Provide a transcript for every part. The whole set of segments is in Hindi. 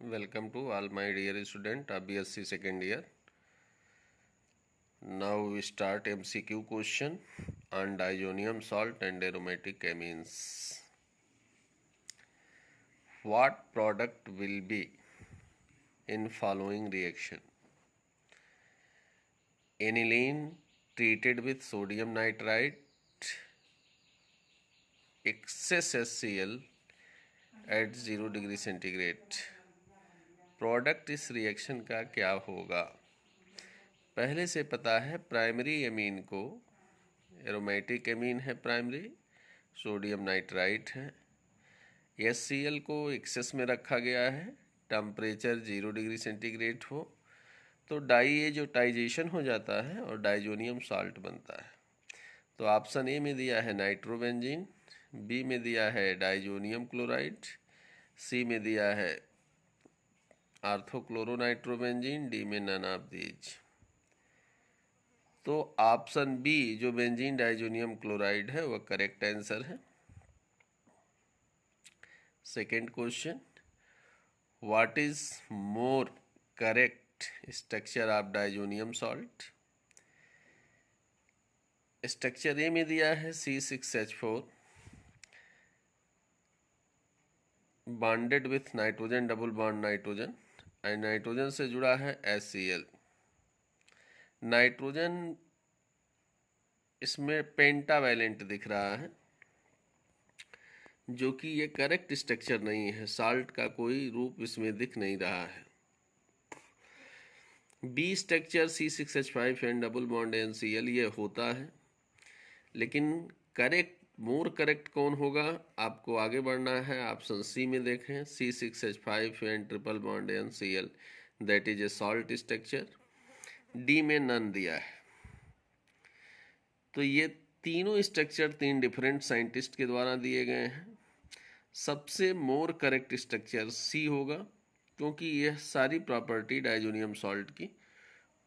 Welcome to all my dear student of BSc second year. Now we start MCQ question on diazonium salt and aromatic amines. What product will be in following reaction? Aniline treated with sodium nitrite, excess HCl at 0 degree centigrade. Product इस रिएक्शन का क्या होगा? पहले से पता है प्राइमरी एमीन को एरोमेटिक एमीन है, प्राइमरी सोडियम नाइट्राइट है. HCl को एक्सेस में रखा गया है, टेम्परेचर 0 डिग्री सेंटीग्रेड हो तो डाईएजोटाइजेशन हो जाता है और डाइजोनियम साल्ट बनता है. तो ऑप्शन ए में दिया है नाइट्रोबेंजीन, बी में दिया है डाइजोनियम क्लोराइड, सी में दिया है आर्थोक्लोरोनाइट्रोबेंजीन, डी में नन ऑफ दीज. तो ऑप्शन बी जो बेंजीन डाइजोनियम क्लोराइड है वह करेक्ट आंसर है. Second question, what is more correct structure of diazonium salt? Structure A में दिया है C6H4 bonded with nitrogen, double bond nitrogen, and nitrogen से जुड़ा है HCl. नाइट्रोजन इसमें पेंटावैलेंट दिख रहा है, जो कि ये करेक्ट स्ट्रक्चर नहीं है. साल्ट का कोई रूप इसमें दिख नहीं रहा है. B structure C6H5 and double bond NCl ये होता है, लेकिन करेक्ट मोर करेक्ट कौन होगा? आपको आगे बढ़ना है. ऑप्शन सी में देखें, C6H5 and triple bond NCl, that is a salt structure. D में नन दिया है. तो ये तीनों स्ट्रक्चर तीन डिफरेंट साइंटिस्ट के द्वारा दिए गए हैं. सबसे मोर करेक्ट स्ट्रक्चर सी होगा, क्योंकि यह सारी प्रॉपर्टी डाइजोनियम सॉल्ट की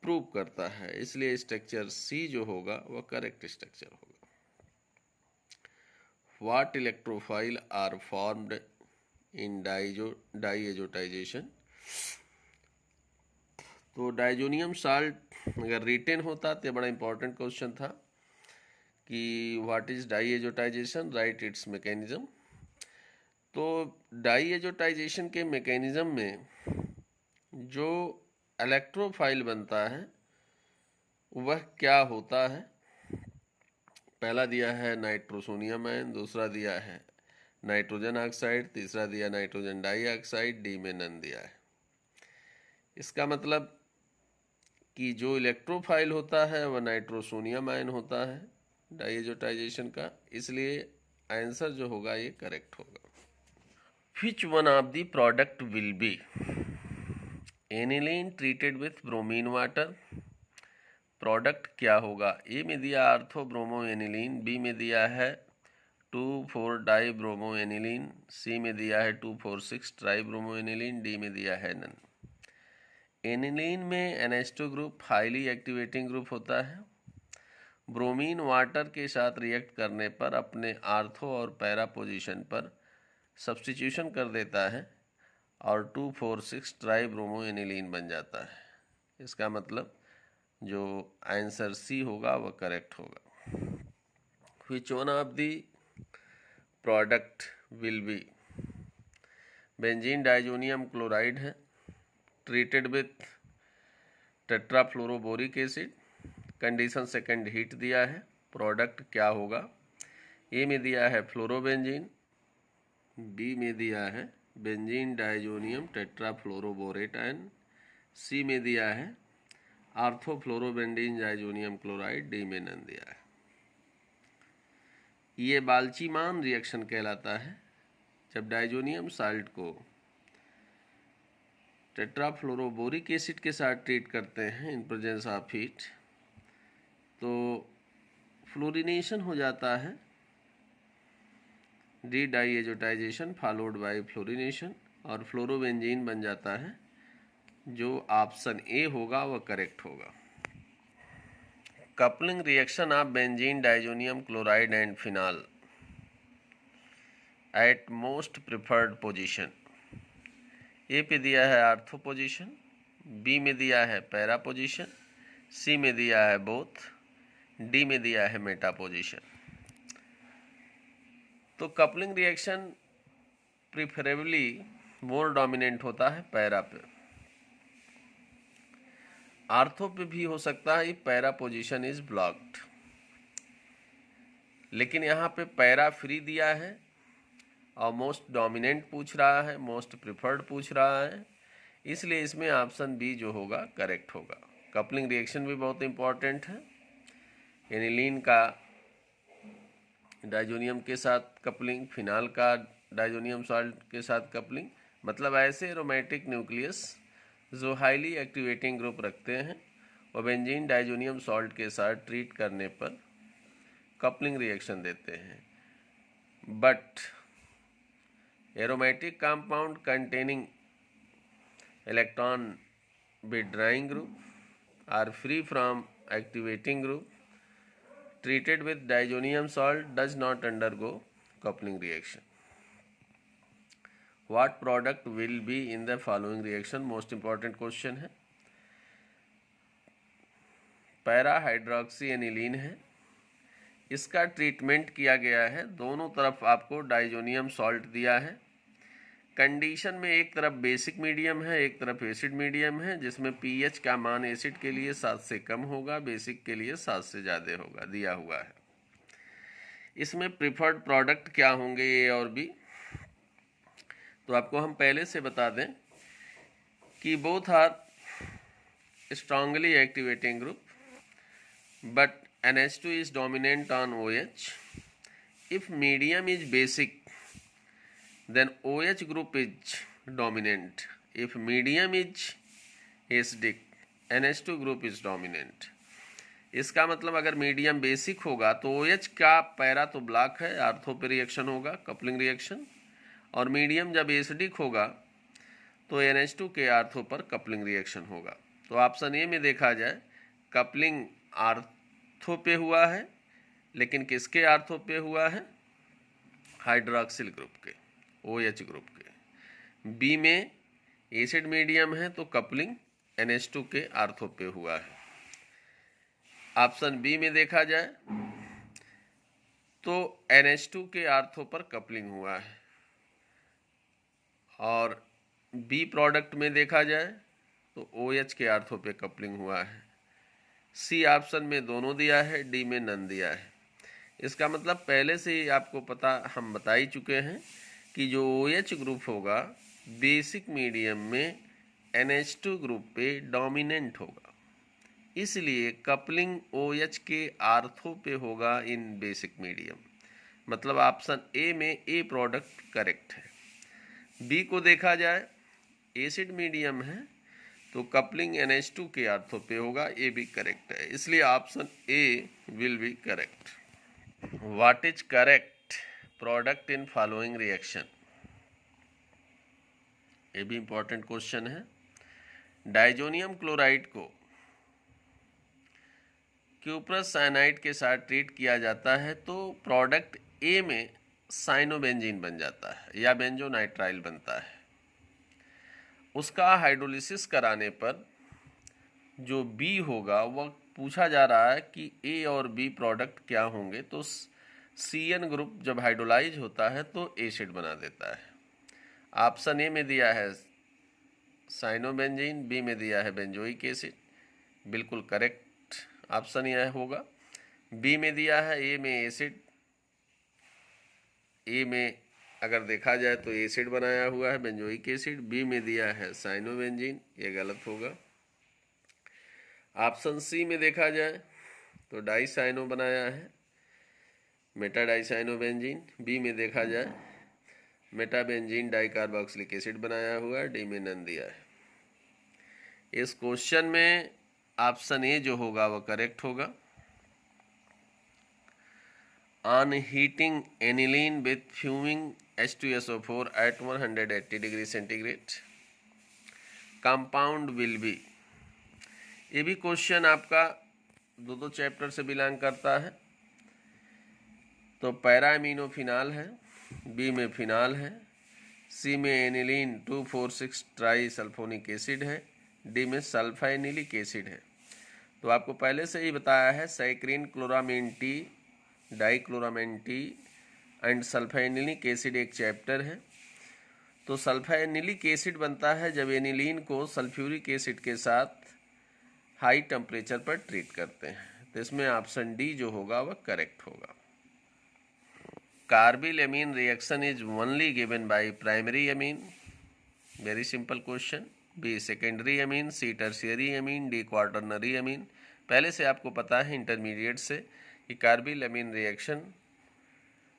प्रूव करता है, इसलिए स्ट्रक्चर सी जो होगा वह करेक्ट स्ट्रक्चर होगा. What electrophile are formed in diazotization? तो डाइजोनियम साल्ट अगर रिटेन होता तो बड़ा इंपॉर्टेंट क्वेश्चन था कि what is diazotization, right its mechanism. तो डाईएजोटाइजेशन के मैकेनिज्म में जो इलेक्ट्रोफाइल बनता है वह क्या होता है? पहला दिया है नाइट्रोसोनियम आयन, दूसरा दिया है नाइट्रोजन ऑक्साइड, तीसरा दिया नाइट्रोजन डाइऑक्साइड, डी में नन दिया है. इसका मतलब कि जो इलेक्ट्रोफाइल होता है वह नाइट्रोसोनियम आयन होता है डाइएजोटाइजेशन का, इसलिए आंसर जो होगा ये करेक्ट होगा. Which one of the product will be aniline treated with bromine water? Product क्या होगा? ए में दिया आर्थो ब्रोमो एनिलीन, बी में दिया है 2,4 डाई ब्रोमो एनिलीन, सी में दिया है 2,4,6 ट्राई ब्रोमो एनिलीन, डी में दिया है नन. एनिलीन में NH2 group highly activating group होता है. ब्रोमीन वाटर के साथ रिएक्ट करने पर अपने आर्थो और पैरा पोजीशन पर सब्स्टिट्यूशन कर देता है और 2,4,6 ट्राई ब्रोमो एनिलीन बन जाता है. इसका मतलब जो आंसर सी होगा वह करेक्ट होगा. Which one of the product will be? Benzene diazonium chloride है, treated with tetrafluoroboric acid, condition second heat दिया है. प्रोडक्ट क्या होगा? ए में दिया है फ्लोरोबेंजीन, बी में दिया है बेंजीन डाइजोनियम टेट्राफ्लोरोबोरेट आयन, सी में दिया है आर्थोफ्लोरोबेंजीन डाइजोनियम क्लोराइड, डी में नन दिया है. ये बाल्चीमान रिएक्शन कहलाता है. जब डाइजोनियम साल्ट को टेट्राफ्लोरोबोरिक एसिड के साथ ट्रीट करते हैं इन प्रेजेंस ऑफ हीट, तो फ्लोरिनेशन हो जाता है, डी डाईएजोटाइजेशन फॉलोड बाय फ्लोरिनेशन, और फ्लोरोबेंजीन बन जाता है. जो ऑप्शन ए होगा वह करेक्ट होगा. Coupling reaction of benzene diazonium chloride and phenol at most preferred position. A पे दिया है आर्थो पोजीशन, बी में दिया है पैरा पोजीशन, सी में दिया है बोथ, डी में दिया है मेटा पोजीशन। तो कपलिंग रिएक्शन प्रिफरेबली मोर डोमिनेंट होता है पैरा पे। आर्थो पे भी हो सकता है पैरा पोजीशन इज ब्लॉक्ड, लेकिन यहाँ पे पैरा फ्री दिया है और मोस्ट डोमिनेंट पूछ रहा है, मोस्ट प्रिफर्ड पूछ रहा है, इसलिए इसमें ऑप्शन बी जो होगा करेक्ट होगा। कपलिंग रिएक्शन भी बहुत इंपॉर्टेंट है। एनिलीन का डाइजोनियम के साथ कपलिंग, फिनाल का डाइजोनियम सॉल्ट के साथ कपलिंग, मतलब ऐसे एरोमेटिक न्यूक्लियस जो हाईली एक्टिवेटिंग ग्रुप रखते हैं वो बेंजीन डाइजोनियम सॉल्ट के साथ ट्रीट करने पर कपलिंग रिएक्शन देते हैं। But aromatic compound containing electron withdrawing group are free from activating group treated with diazonium salt does not undergo coupling reaction. What product will be in the following reaction? Most important question है। पैरा हाइड्रोक्सी एनिलीन है, इसका ट्रीटमेंट किया गया है, दोनों तरफ आपको डाइजोनियम सॉल्ट दिया है। कंडीशन में एक तरफ बेसिक मीडियम है, एक तरफ एसिड मीडियम है, जिसमें पीएच का मान एसिड के लिए 7 से कम होगा, बेसिक के लिए 7 से ज़्यादा होगा, दिया हुआ है। इसमें प्रिफर्ड प्रोडक्ट क्या होंगे ए और बी, तो आपको हम पहले से बता दें कि both are strongly activating group, but NH2 is dominant on OH. If medium is basic, then OH group is dominant. If medium is acidic, NH2 group is dominant. इसका मतलब अगर मीडियम बेसिक होगा तो OH का पैरा तो ब्लॉक है, आर्थो पे रिएक्शन होगा, कपलिंग रिएक्शन, और मीडियम जब एसिडिक होगा तो NH2 के आर्थो पर कपलिंग रिएक्शन होगा। तो ऑप्शन ए में देखा जाए कपलिंग आर्थो पे हुआ है, लेकिन किसके आर्थो पे हुआ है? हाइड्रोक्सिल ग्रुप के, OH ग्रुप के। बी में एसिड मीडियम है तो कपलिंग NH2 के आर्थो पे हुआ है। ऑप्शन बी में देखा जाए तो NH2 के आर्थो पर कपलिंग हुआ है, और बी प्रोडक्ट में देखा जाए तो OH के आर्थो पे कपलिंग हुआ है। सी ऑप्शन में दोनों दिया है, डी में नन दिया है। इसका मतलब पहले से ही आपको पता, हम बता ही चुके हैं कि जो OH ग्रुप होगा बेसिक मीडियम में NH2 ग्रुप पे डोमिनेंट होगा, इसलिए कपलिंग OH के आर्थो पे होगा इन बेसिक मीडियम। मतलब ऑप्शन ए में ए प्रोडक्ट करेक्ट है। बी को देखा जाए एसिड मीडियम है तो कपलिंग NH2 के आर्थो पे होगा, ए भी करेक्ट है, इसलिए option A will be correct. What is correct product in following reaction? ये भी इंपॉर्टेंट क्वेश्चन है। डाइजोनियम क्लोराइड को क्यूप्रस साइनाइड के साथ ट्रीट किया जाता है तो प्रोडक्ट ए में साइनोबेंजीन बन जाता है या बेंजोनाइट्राइल बनता है। उसका हाइड्रोलिसिस कराने पर जो बी होगा वह पूछा जा रहा है कि ए और बी प्रोडक्ट क्या होंगे, तो CN ग्रुप जब हाइड्रोलाइज होता है तो एसिड बना देता है। ऑप्शन ए में दिया है साइनोबेंजीन, बी में दिया है बेंजोइक एसिड, बिल्कुल करेक्ट ऑप्शन यह होगा। बी में दिया है ए में एसिड, ए में अगर देखा जाए तो एसिड बनाया हुआ है बेंजोइक एसिड, बी में दिया है साइनोबेंजीन, ये गलत होगा। ऑप्शन सी में देखा जाए तो डाइसाइनो बनाया है मेटा डाइसाइनोबेंजीन, बी में देखा जाए मेटाबेंजीन डाइकार्बोक्सिलिक एसिड बनाया हुआ है, डी में नन दिया है। इस क्वेश्चन में ऑप्शन ए जो होगा वह करेक्ट होगा। On heating aniline with fuming H2SO4 at 180 degree centigrade, compound will be, ये भी क्वेश्चन आपका दो चैप्टर से बिलोंग करता है। तो पैरा अमीनो फिनाल है, बी में फिनाल है, सी में एनिलीन 2,4,6 ट्राई सल्फोनिक एसिड है, डी में सल्फाइनिलिक एसिड है। तो आपको पहले से ही बताया है saccharin, chloramine T, dichloramine T and sulphanilic acid एक चैप्टर है। तो सल्फाइनिलिक एसिड बनता है जब एनिलीन को सल्फ्यूरिक एसिड के साथ हाई टेम्परेचर पर ट्रीट करते हैं। तो इसमें ऑप्शन डी जो होगा वह करेक्ट होगा। Carbylamine reaction is only given by primary amine, very simple question. B secondary amine, C tertiary amine, D quaternary amine. पहले से आपको पता है इंटरमीडिएट से कि carbylamine reaction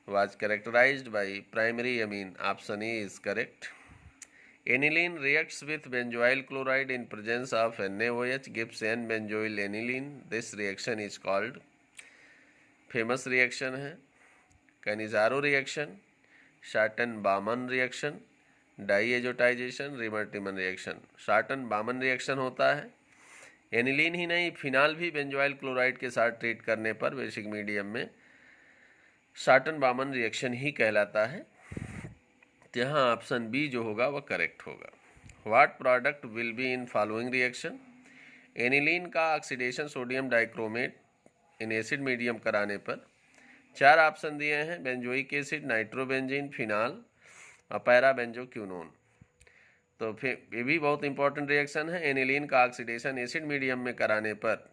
was characterized by primary amine. Option A is correct. Aniline reacts with benzoyl chloride in presence of NaOH, gives N-benzoyl aniline. This reaction is called famous reaction है Cannizzaro reaction, Sarton-Baumann reaction, diazotization, Reimer Tiemann reaction. Schotten Baumann reaction होता है एनिलीन ही नहीं फिनाल भी बेंजोइल क्लोराइड के साथ ट्रीट करने पर बेसिक मीडियम में सार्टन-बामन रिएक्शन ही कहलाता है। तो यहाँ ऑप्शन बी जो होगा वह करेक्ट होगा। What product will be in following reaction? Aniline का oxidation sodium dichromate in acid medium कराने पर 4 ऑप्शन दिए हैं, बेंजोइक एसिड, नाइट्रोबेंजीन, फिनाल और पैराबेंजोक्विनोन। तो फिर ये भी बहुत इंपॉर्टेंट रिएक्शन है। एनिलीन का ऑक्सीडेशन एसिड मीडियम में कराने पर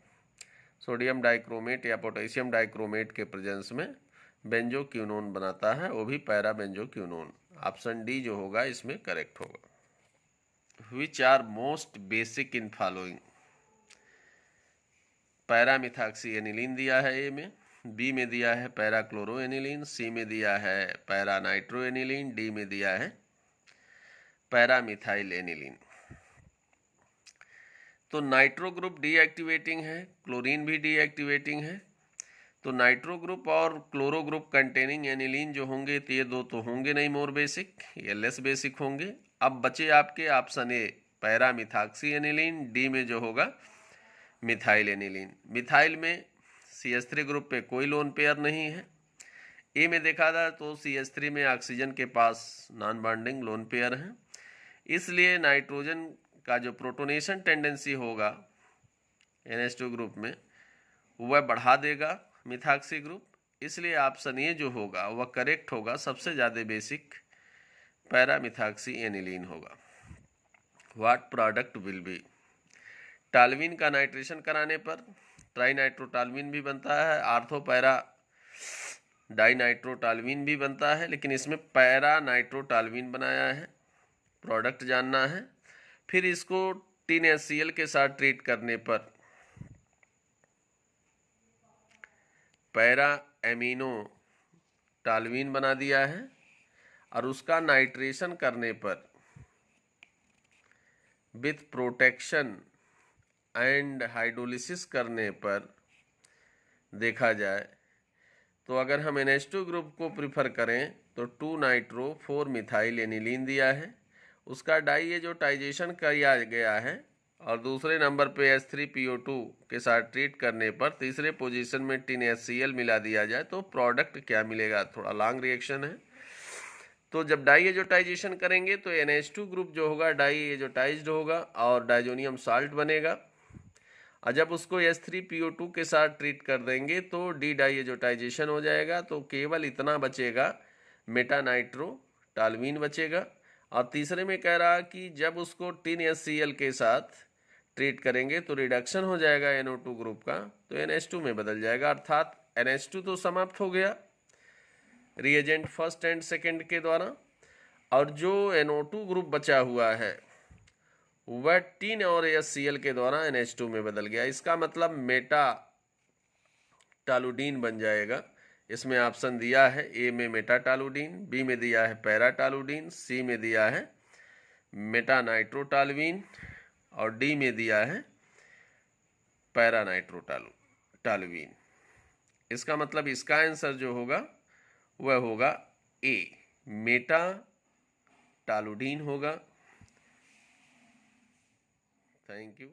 सोडियम डाइक्रोमेट या पोटेशियम डाइक्रोमेट के प्रेजेंस में बेंजोक्विनोन बनाता है, वो भी पैराबेंजोक्विनोन। ऑप्शन डी जो होगा इसमें करेक्ट होगा। Which are most basic in following? Paramethoxy aniline दिया है ए में, बी में दिया है पैराक्लोरो एनिलीन, सी में दिया है पैरानाइट्रो एनिलीन, डी में दिया है पैरामिथाइल एनिलीन। तो नाइट्रो ग्रुप डीएक्टिवेटिंग है, क्लोरीन भी डीएक्टिवेटिंग है। तो नाइट्रो ग्रुप और क्लोरो ग्रुप कंटेनिंग एनिलीन जो होंगे तो ये दो तो होंगे नहीं मोर बेसिक, ये लेस बेसिक होंगे। अब बचे आपके ऑप्शन ए पैरामिथॉक्सी एनिलीन, डी में जो होगा मिथाइल एनिलीन। मिथाइल में CH3 ग्रुप पे कोई लोन पेयर नहीं है। ए में देखा जाए तो CH3 में ऑक्सीजन के पास नॉन बॉन्डिंग लोन पेयर हैं, इसलिए नाइट्रोजन का जो प्रोटोनेशन टेंडेंसी होगा NH2 ग्रुप में वह बढ़ा देगा मिथॉक्सी ग्रुप, इसलिए ऑप्शन ए जो होगा वह करेक्ट होगा। सबसे ज़्यादा बेसिक पैरामिथॉक्सी एनिलीन होगा। What product will be? Toluene का नाइट्रेशन कराने पर ट्राइनाइट्रोटालविन भी बनता है, आर्थो पैरा डाइनाइट्रोटालविन भी बनता है, लेकिन इसमें पैरा नाइट्रोटालविन बनाया है। प्रोडक्ट जानना है। फिर इसको टिन HCl के साथ ट्रीट करने पर पैरा एमिनो टालविन बना दिया है, और उसका नाइट्रेशन करने पर विथ प्रोटेक्शन एंड हाइड्रोलिसिस करने पर देखा जाए तो अगर हम NH2 ग्रुप को प्रिफर करें तो 2-नाइट्रो 4-मिथाइल एनिलीन दिया है, उसका डाईएजोटाइजेशन किया गया है, और दूसरे नंबर पे H3PO2 के साथ ट्रीट करने पर तीसरे पोजीशन में टिन HCl मिला दिया जाए तो प्रोडक्ट क्या मिलेगा? थोड़ा लॉन्ग रिएक्शन है। तो जब डाईएजोटाइजेशन करेंगे तो NH2 ग्रुप जो होगा डाईएजोटाइज्ड होगा और डाइजोनियम साल्ट बनेगा, और जब उसको H3PO2 के साथ ट्रीट कर देंगे तो डी डाईएजोटाइजेशन हो जाएगा, तो केवल इतना बचेगा मेटानाइट्रो टालविन बचेगा। और तीसरे में कह रहा कि जब उसको टिन HCl के साथ ट्रीट करेंगे तो रिडक्शन हो जाएगा NO2 ग्रुप का, तो NH2 में बदल जाएगा, अर्थात NH2 तो समाप्त हो गया रिएजेंट फर्स्ट एंड सेकंड के द्वारा, और जो NO2 ग्रुप बचा हुआ है वह टिन और HCl के द्वारा NH2 में बदल गया। इसका मतलब मेटा टालुडीन बन जाएगा। इसमें ऑप्शन दिया है ए में मेटाटालुडीन, बी में दिया है पैराटालुडीन, सी में दिया है मेटानाइट्रोटालविन और डी में दिया है पैरानाइट्रोटालविन। इसका मतलब इसका आंसर जो होगा वह होगा ए मेटाटालुडीन होगा। Thank you.